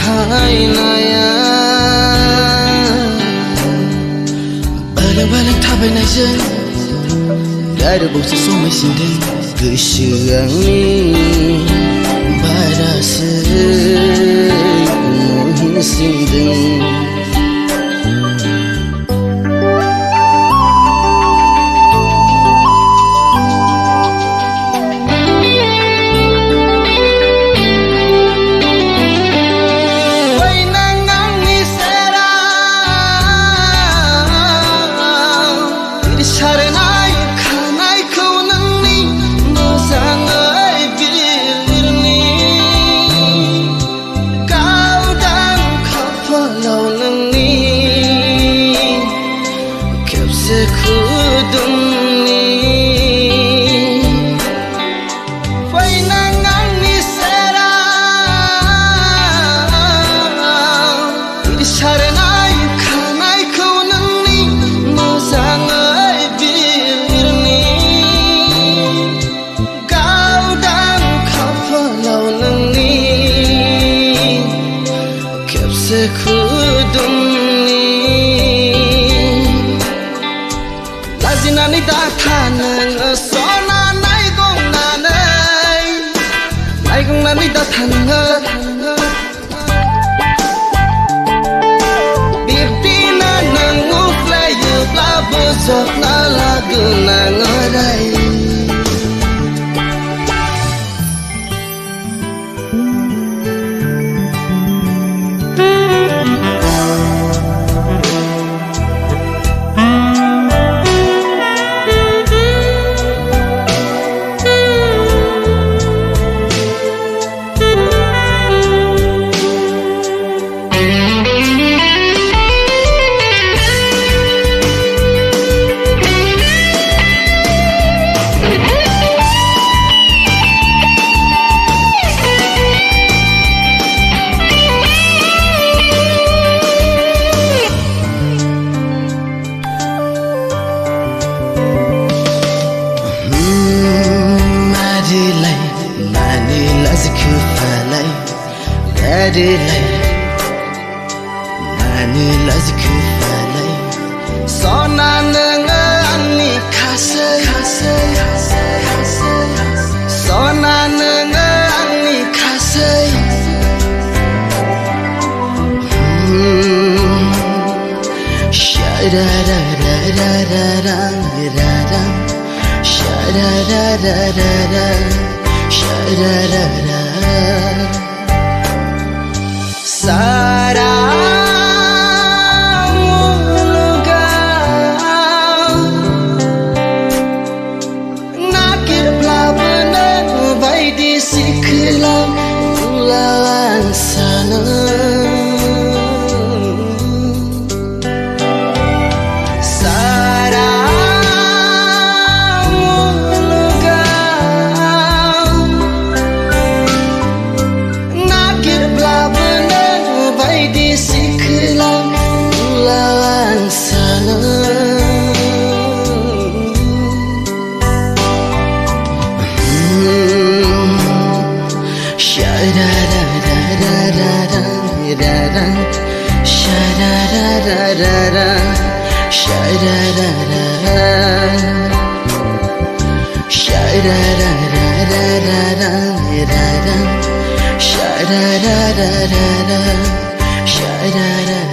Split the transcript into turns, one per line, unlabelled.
Hai naya Balang-balang tabai naizan Gada bausa somai sindang Gosoangni Barasa Muhin sindang Lazinani dathanang sona nai gong nani dathanang bibdina nang uflay blabo zok na lagunang aray Mani lazku falai sona nangani khasai sona nangani khasai shada da da da da da da da shada da da da da shada da da sarang lugar nakir pelabana baidi siklam ulawan sana sarang lugar nakir pelabana di siklam ulawan sana shada da da da da da da shada da da da da shada da da shada da da da da da shada da da da da da